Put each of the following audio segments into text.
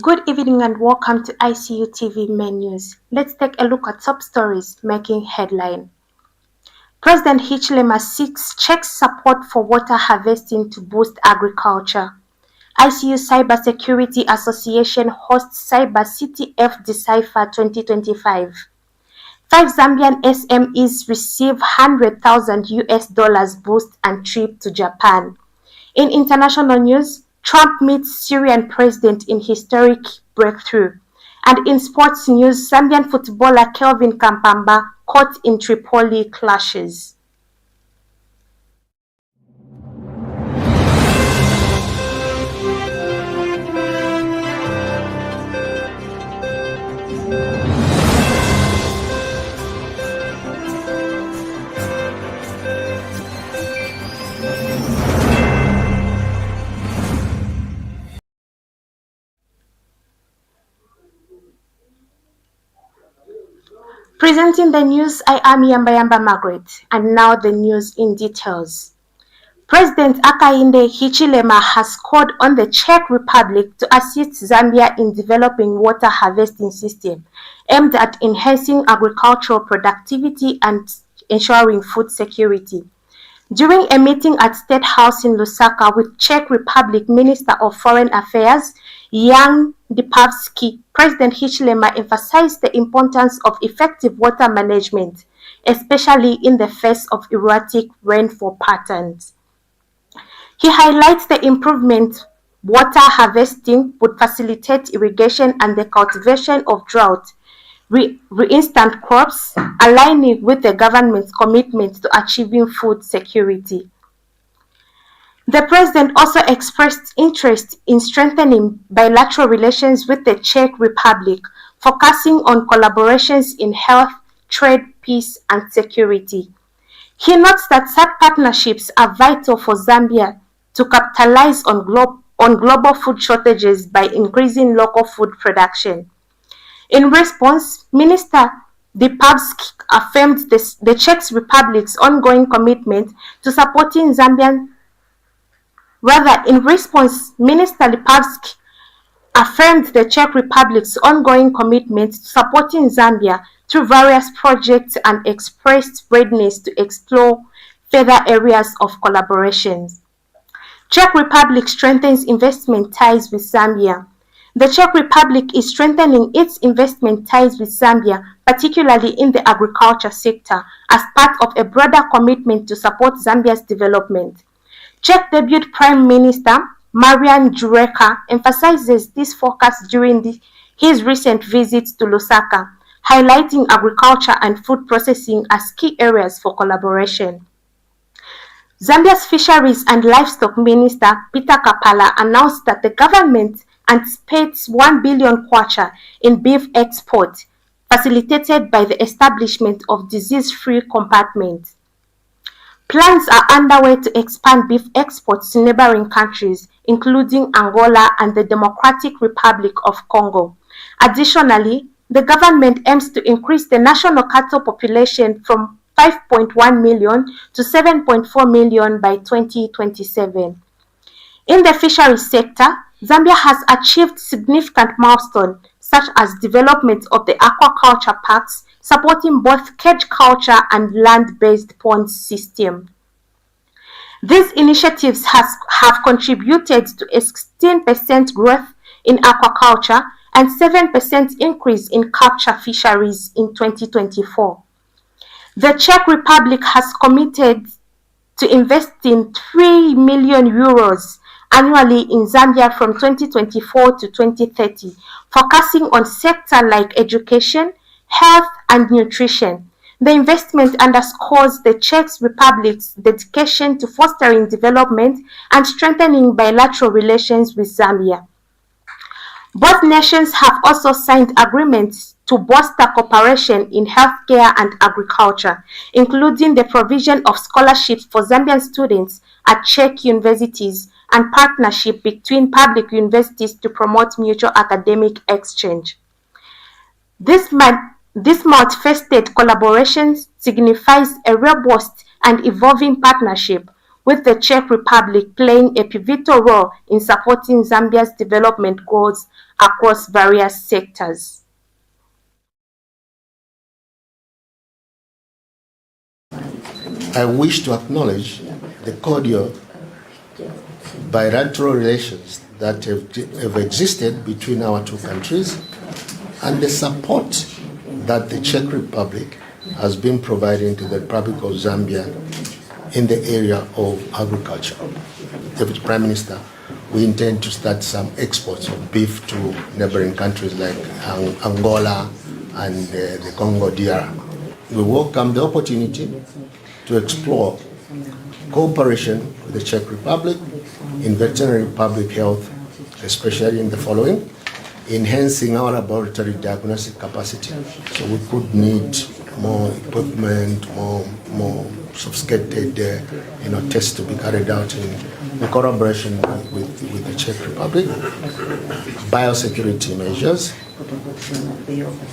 Good evening and welcome to Icu Tv main news. Let's take a look at top stories making headline. President Hichilema seeks Czech support for water harvesting to boost agriculture. ICU Cybersecurity Association hosts Cyber CTF Decipher 2025. 5 Zambian SMEs receive $100,000 boost and trip to Japan. In international news, Trump meets Syrian president in historic breakthrough. And in sports news, Zambian footballer Kelvin Kampamba caught in Tripoli clashes. Presenting the news, I am Yamba Margaret, and now the news in details. President Hichilema has called on the Czech Republic to assist Zambia in developing water harvesting system aimed at enhancing agricultural productivity and ensuring food security. During a meeting at State House in Lusaka with Czech Republic Minister of Foreign Affairs Jan Lipavsky, President Hichilema emphasized the importance of effective water management, especially in the face of erratic rainfall patterns. He highlights the improvement water harvesting would facilitate irrigation and the cultivation of drought-resistant crops, aligning with the government's commitment to achieving food security. The president also expressed interest in strengthening bilateral relations with the Czech Republic, focusing on collaborations in health, trade, peace, and security. He notes that such partnerships are vital for Zambia to capitalize on global food shortages by increasing local food production. In response, Minister Lipavsky affirmed the Czech Republic's ongoing commitment to supporting Zambian. In response, Minister Lipavsky affirmed the Czech Republic's ongoing commitment to supporting Zambia through various projects and expressed readiness to explore further areas of collaboration. Czech Republic strengthens investment ties with Zambia. The Czech Republic is strengthening its investment ties with Zambia, particularly in the agriculture sector, as part of a broader commitment to support Zambia's development. Czech Deputy Prime Minister Marian Jureka emphasizes this focus during his recent visit to Lusaka, highlighting agriculture and food processing as key areas for collaboration. Zambia's Fisheries and Livestock Minister Peter Kapala announced that the government anticipates 1 billion kwacha in beef export, facilitated by the establishment of disease-free compartments. Plans are underway to expand beef exports to neighboring countries, including Angola and the Democratic Republic of Congo. Additionally, the government aims to increase the national cattle population from 5.1 million to 7.4 million by 2027. In the fisheries sector, Zambia has achieved significant milestones such as development of the aquaculture parks, supporting both cage culture and land-based pond system. These initiatives have contributed to a 16% growth in aquaculture and 7% increase in capture fisheries in 2024. The Czech Republic has committed to investing €3 million annually in Zambia from 2024 to 2030, focusing on sectors like education, health, and nutrition. The investment underscores the Czech Republic's dedication to fostering development and strengthening bilateral relations with Zambia. Both nations have also signed agreements to bolster cooperation in healthcare and agriculture, including the provision of scholarships for Zambian students at Czech universities and partnership between public universities to promote mutual academic exchange. This multifaceted collaboration signifies a robust and evolving partnership with the Czech Republic playing a pivotal role in supporting Zambia's development goals across various sectors. I wish to acknowledge the cordial bilateral relations that have existed between our two countries and the support that the Czech Republic has been providing to the Republic of Zambia in the area of agriculture. Deputy Prime Minister, we intend to start some exports of beef to neighboring countries like Angola and the Congo DR. We welcome the opportunity to explore cooperation with the Czech Republic in veterinary public health, especially in the following: enhancing our laboratory diagnostic capacity. So we could need more equipment, more sophisticated tests to be carried out in collaboration with the Czech Republic. Biosecurity measures,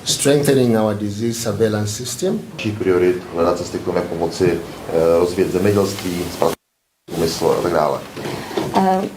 strengthening our disease surveillance system. Priorit hledat cesty k tomu, jak pomoci rozvíjet zemědělství, průmysl a tak dále.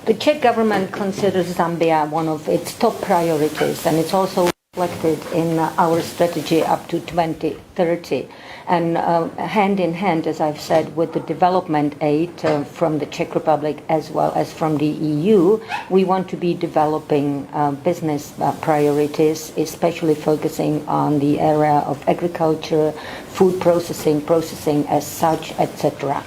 The Czech government considers Zambia one of its top priorities, and it's also reflected in our strategy up to 2030. And hand in hand, as I've said, with the development aid from the Czech Republic as well as from the EU, we want to be developing business priorities, especially focusing on the area of agriculture, food processing as such, etc.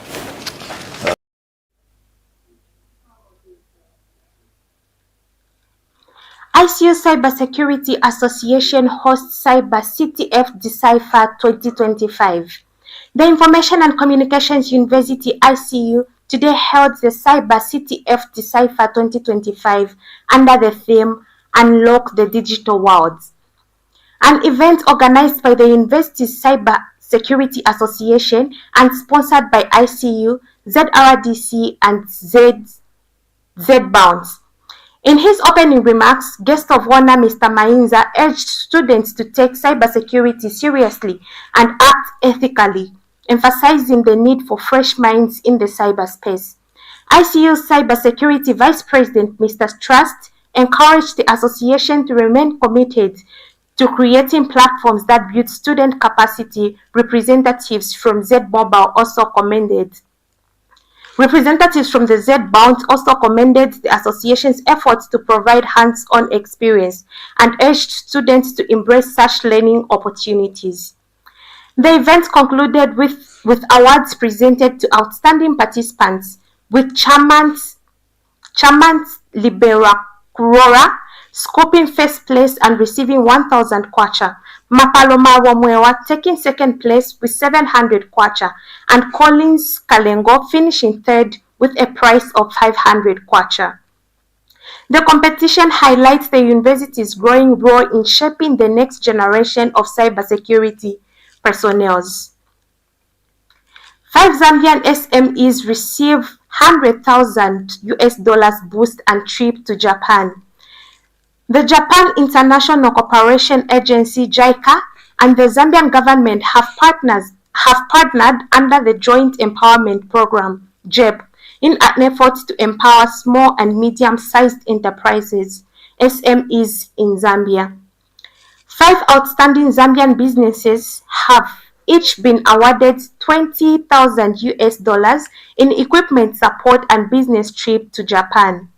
Icu Cybersecurity Association hosts Cyber CTF Decipher 2025. The Information and Communications University ICU today held the Cyber CTF Decipher 2025 under the theme Unlock the Digital World, an event organized by the university's Cyber Security Association and sponsored by ICU, ZRDC, and Z-Bounce. In his opening remarks, guest of honor Mr. Mainza urged students to take cybersecurity seriously and act ethically, emphasizing the need for fresh minds in the cyberspace. ICU's Cybersecurity Vice President Mr. Trust encouraged the association to remain committed to creating platforms that build student capacity. Representatives from Z-Mobile also commended. Representatives from the Z-Bounce also commended the association's efforts to provide hands-on experience and urged students to embrace such learning opportunities. The event concluded with awards presented to outstanding participants, with Chairman Libera Kurora scooping first place and receiving 1,000 kwacha, Mapaloma Wamwewa taking second place with 700 kwacha, and Collins Kalengo finishing third with a prize of 500 kwacha. The competition highlights the university's growing role in shaping the next generation of cybersecurity personnel. 5 Zambian SMEs receive $100,000 boost and trip to Japan. The Japan International Cooperation Agency (JICA) and the Zambian government have partnered under the Joint Empowerment Program (JEP) in an effort to empower small and medium-sized enterprises (SMEs) in Zambia. 5 outstanding Zambian businesses have each been awarded $20,000 in equipment support and business trip to Japan.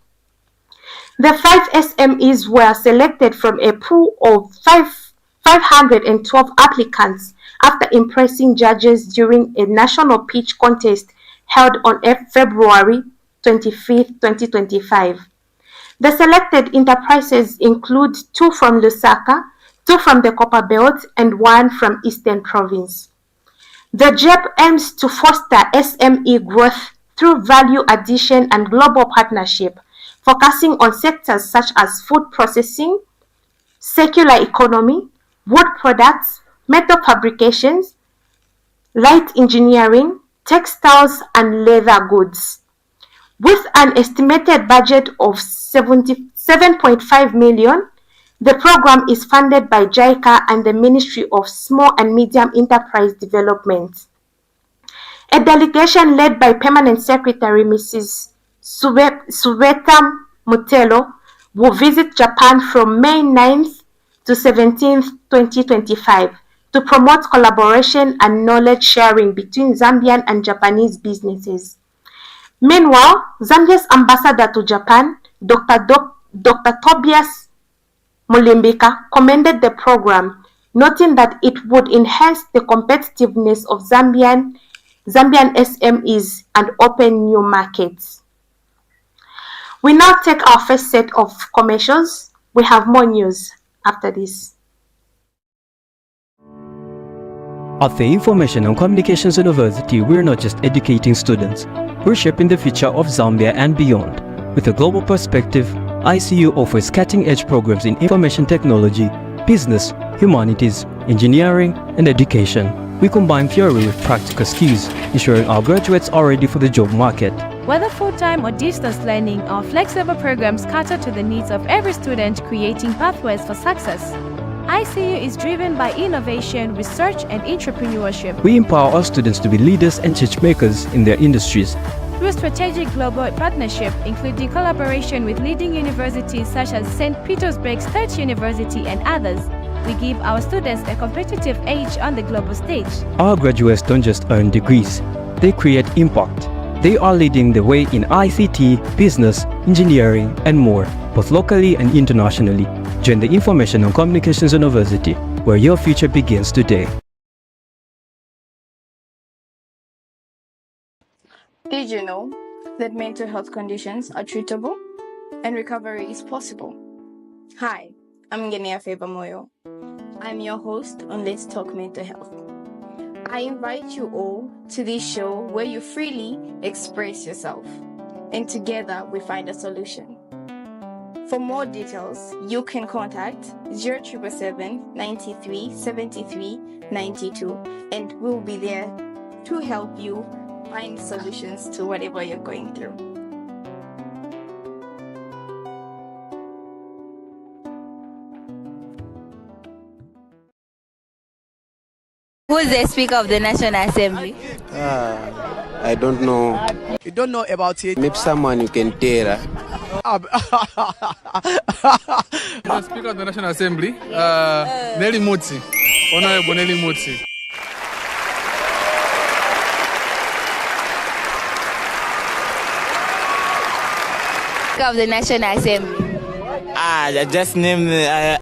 The 5 SMEs were selected from a pool of 512 applicants after impressing judges during a national pitch contest held on February 25, 2025. The selected enterprises include 2 from Lusaka, 2 from the Copper Belt, and 1 from Eastern Province. The JEP aims to foster SME growth through value addition and global partnership, focusing on sectors such as food processing, circular economy, wood products, metal fabrications, light engineering, textiles, and leather goods. With an estimated budget of 7.5 million, the program is funded by JICA and the Ministry of Small and Medium Enterprise Development. A delegation led by Permanent Secretary Mrs. Suweta Mutelo will visit Japan from May 9th to 17th, 2025 to promote collaboration and knowledge sharing between Zambian and Japanese businesses. Meanwhile, Zambia's ambassador to Japan, Dr. Tobias Mulimbika, commended the program, noting that it would enhance the competitiveness of Zambian SMEs and open new markets. We now take our first set of commercials. We have more news after this. At the Information and Communications University, we're not just educating students, we're shaping the future of Zambia and beyond. With a global perspective, ICU offers cutting-edge programs in information technology, business, humanities, engineering, and education. We combine theory with practical skills, ensuring our graduates are ready for the job market. Whether full-time or distance learning, our flexible programs cater to the needs of every student, creating pathways for success. ICU is driven by innovation, research, and entrepreneurship. We empower our students to be leaders and change makers in their industries. Through strategic global partnership, including collaboration with leading universities such as St. Petersburg State University and others, we give our students a competitive edge on the global stage. Our graduates don't just earn degrees, they create impact. They are leading the way in ICT, business, engineering, and more, both locally and internationally. Join the Information and Communications University, where your future begins today. Did you know that mental health conditions are treatable and recovery is possible? Hi, I'm Ngenia Febamoyo. I'm your host on Let's Talk Mental Health. I invite you all to this show where you freely express yourself, and together we find a solution. For more details, you can contact 0777 93 73 92, and we'll be there to help you find solutions to whatever you're going through. Who is the Speaker of the National Assembly? I don't know. You don't know about it? Maybe someone you can tell. The Speaker of the National Assembly, Nelly Mutsi, Honorable Nelly Mutsi. Speaker of the National Assembly. Just name.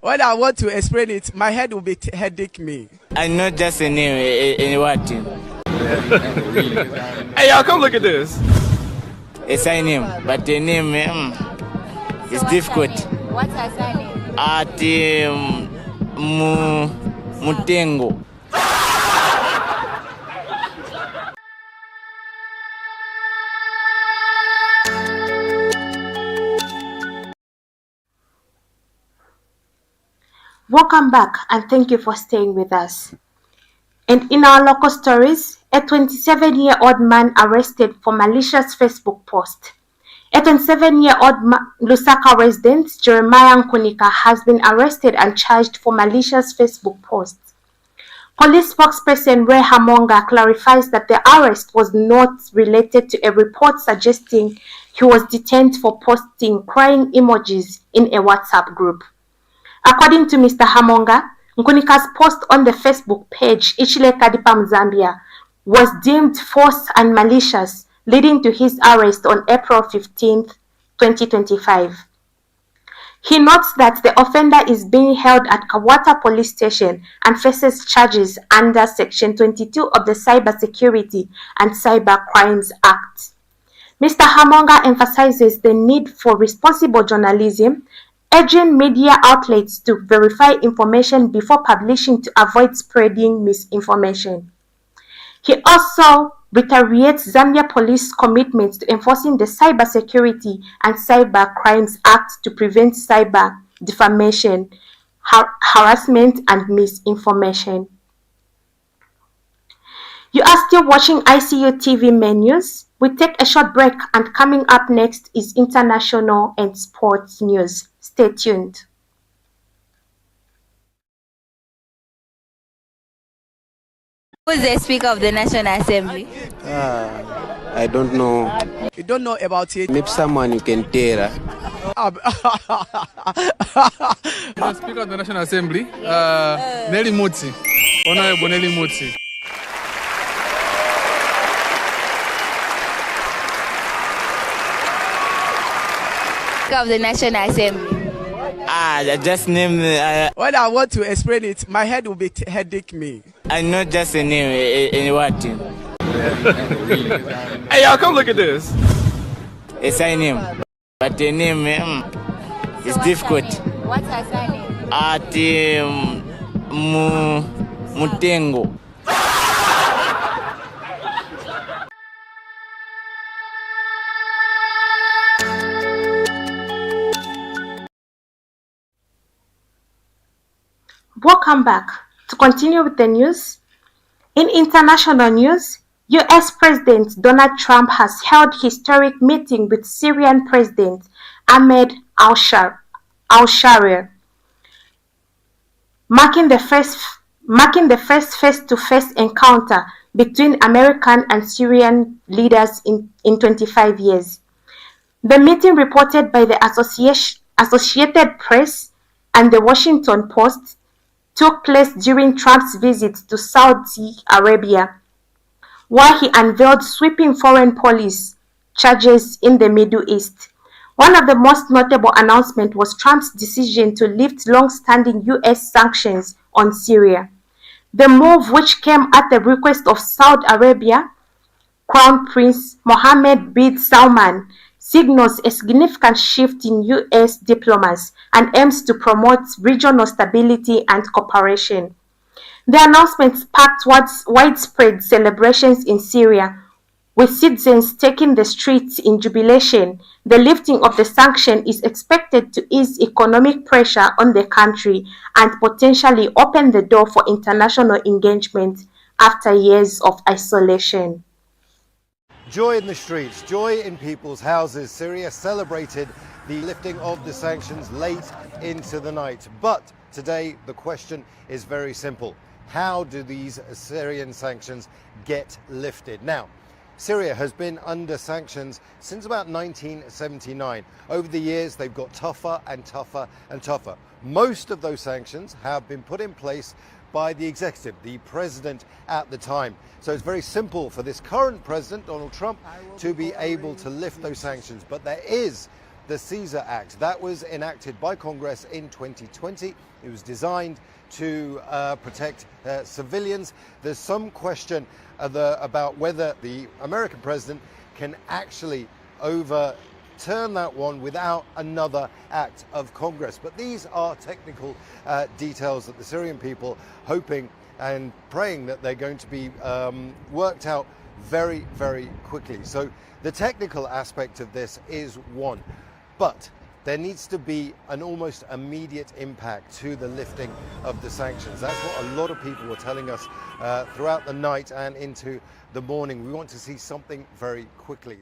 When I want to explain it, my head will be headache me. I know just a name. In what? Hey, y'all, come look at this. It's a name, but the name is difficult. What's her surname? Mutengo. Welcome back and thank you for staying with us. And in our local stories, a 27-year-old man arrested for malicious Facebook post. A 27-year-old Lusaka resident, Jeremiah Nkunika, has been arrested and charged for malicious Facebook posts. Police spokesperson Ray Hamonga clarifies that the arrest was not related to a report suggesting he was detained for posting crying emojis in a WhatsApp group. According to Mr. Hamonga, Nkunika's post on the Facebook page Hichilema Zambia was deemed false and malicious, leading to his arrest on April 15, 2025. He notes that the offender is being held at Kawata Police Station and faces charges under Section 22 of the Cybersecurity and Cyber Crimes Act. Mr. Hamonga emphasizes the need for responsible journalism, urging media outlets to verify information before publishing to avoid spreading misinformation. He also reiterates Zambia Police commitment to enforcing the Cybersecurity and Cyber Crimes Act to prevent cyber defamation, harassment, and misinformation. You are still watching Icu TV menus. We take a short break, and coming up next is international and sports news. Stay tuned. Who is the Speaker of the National Assembly? I don't know. You don't know about it? Maybe someone you can tell. The Speaker of the National Assembly, Nelly Mutsi. Honorable Nelly Mutsi. Speaker of the National Assembly. Just name. When I want to explain it, my head will be headache me. I know just a name. In what? Hey, y'all, come look at this. A sign name. But the name is difficult. What's her surname? Mutengo. Welcome back. To continue with the news, in international news, US President Donald Trump has held historic meeting with Syrian President Ahmed al-Sharia, marking the first face-to-face encounter between American and Syrian leaders in 25 years. The meeting, reported by the Associated Press and the Washington Post, took place during Trump's visit to Saudi Arabia, where he unveiled sweeping foreign policy charges in the Middle East. One of the most notable announcements was Trump's decision to lift long-standing U.S. sanctions on Syria. The move, which came at the request of Saudi Arabia Crown Prince Mohammed bin Salman, signals a significant shift in U.S. diplomacy and aims to promote regional stability and cooperation. The announcement sparked widespread celebrations in Syria, with citizens taking the streets in jubilation. The lifting of the sanction is expected to ease economic pressure on the country and potentially open the door for international engagement after years of isolation. Joy in the streets, joy in people's houses. Syria celebrated the lifting of the sanctions late into the night. But today the question is very simple. How do these Syrian sanctions get lifted? Now, Syria has been under sanctions since about 1979. Over the years, they've got tougher and tougher and tougher. Most of those sanctions have been put in place by the executive, the president at the time. So it's very simple for this current president, Donald Trump, to be able to lift those sanctions. But there is the Caesar Act that was enacted by Congress in 2020. It was designed to protect civilians. There's some question about whether the American president can actually overturn that one without another act of Congress. But these are technical details that the Syrian people hoping and praying that they're going to be worked out very, very quickly. So the technical aspect of this is one, but there needs to be an almost immediate impact to the lifting of the sanctions. That's what a lot of people were telling us throughout the night and into the morning. We want to see something very quickly.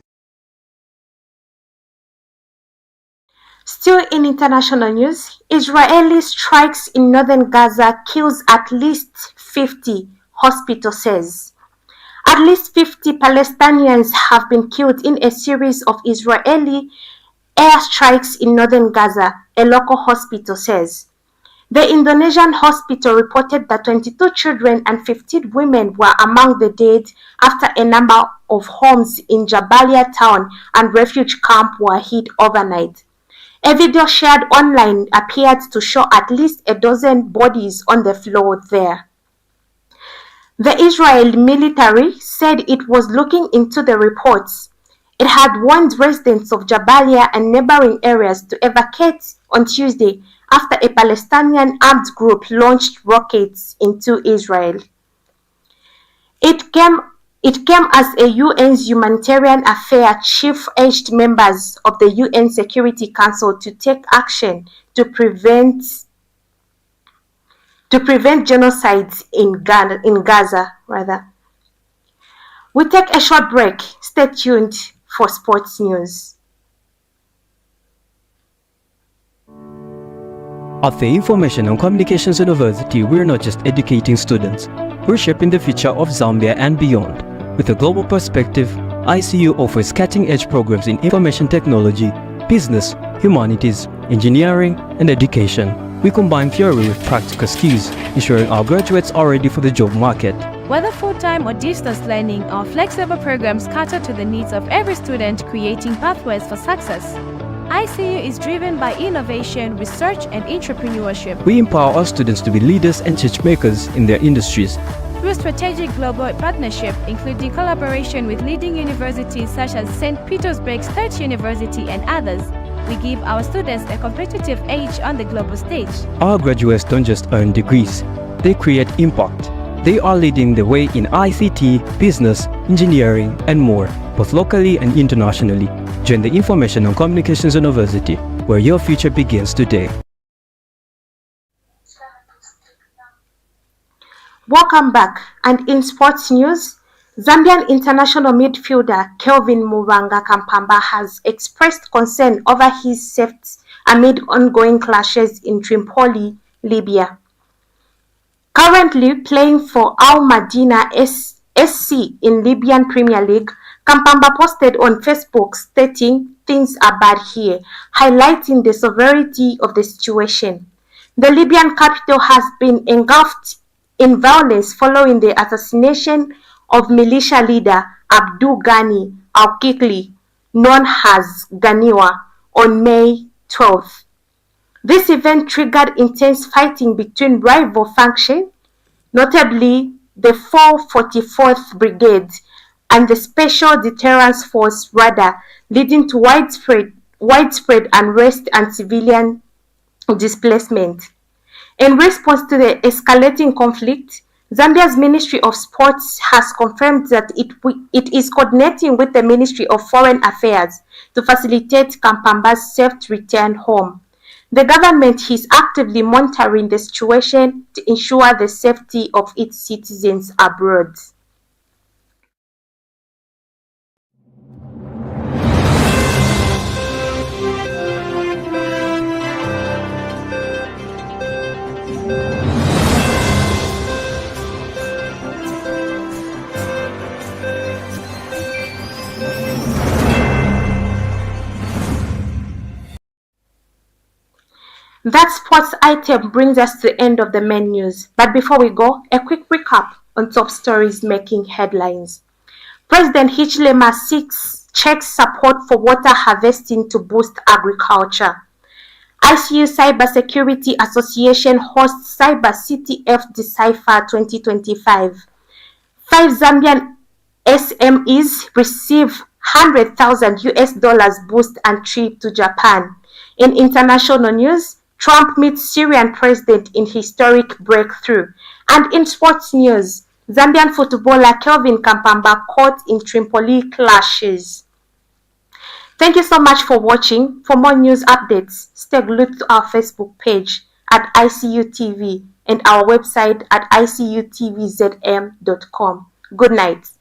Still in international news, Israeli strikes in northern Gaza kills at least 50, hospital says. At least 50 Palestinians have been killed in a series of Israeli airstrikes in northern Gaza, a local hospital says. The Indonesian hospital reported that 22 children and 15 women were among the dead after a number of homes in Jabalia town and refugee camp were hit overnight. A video shared online appeared to show at least a dozen bodies on the floor there. The Israeli military said it was looking into the reports. It had warned residents of Jabalia and neighboring areas to evacuate on Tuesday after a Palestinian armed group launched rockets into Israel. It came as a UN's humanitarian affairs chief urged members of the UN Security Council to take action to prevent genocide in Gaza. We take a short break. Stay tuned for sports news. At the Information and Communications University, we're not just educating students, we're shaping the future of Zambia and beyond. With a global perspective, ICU offers cutting-edge programs in information technology, business, humanities, engineering, and education. We combine theory with practical skills, ensuring our graduates are ready for the job market. Whether full-time or distance learning, our flexible programs cater to the needs of every student, creating pathways for success. ICU is driven by innovation, research, and entrepreneurship. We empower our students to be leaders and change makers in their industries. Through strategic global partnership, including collaboration with leading universities such as St. Petersburg State University and others, we give our students a competitive edge on the global stage. Our graduates don't just earn degrees, they create impact. They are leading the way in ICT, business, engineering, and more, both locally and internationally. Join the Information and Communications University, where your future begins today. Welcome back. And in sports news, Zambian international midfielder Kelvin Kampamba has expressed concern over his safety amid ongoing clashes in Tripoli, Libya. Currently playing for Al Madina SC in Libyan Premier League, Kampamba posted on Facebook stating, "Things are bad here," highlighting the severity of the situation. The Libyan capital has been engulfed in violence following the assassination of militia leader Abdul Ghani al-Kikli, known as Ganiwa, on May 12th. This event triggered intense fighting between rival factions, notably the 444th Brigade and the Special Deterrence Force RADA, leading to widespread unrest and civilian displacement. In response to the escalating conflict, Zambia's Ministry of Sports has confirmed that it is coordinating with the Ministry of Foreign Affairs to facilitate Kampamba's safe return home. The government is actively monitoring the situation to ensure the safety of its citizens abroad. That sports item brings us to the end of the main news. But before we go, a quick recap on top stories making headlines. President Hichilema seeks Czech support for water harvesting to boost agriculture. ICU Cybersecurity Association hosts Cyber CTF Decipher 2025. 5 Zambian SMEs receive $100,000 boost and trip to Japan. In international news, Trump meets Syrian president in historic breakthrough. And in sports news, Zambian footballer Kelvin Kampamba caught in Tripoli clashes. Thank you so much for watching. For more news updates, stay glued to our Facebook page at Icu TV and our website at icutvzm.com. Good night.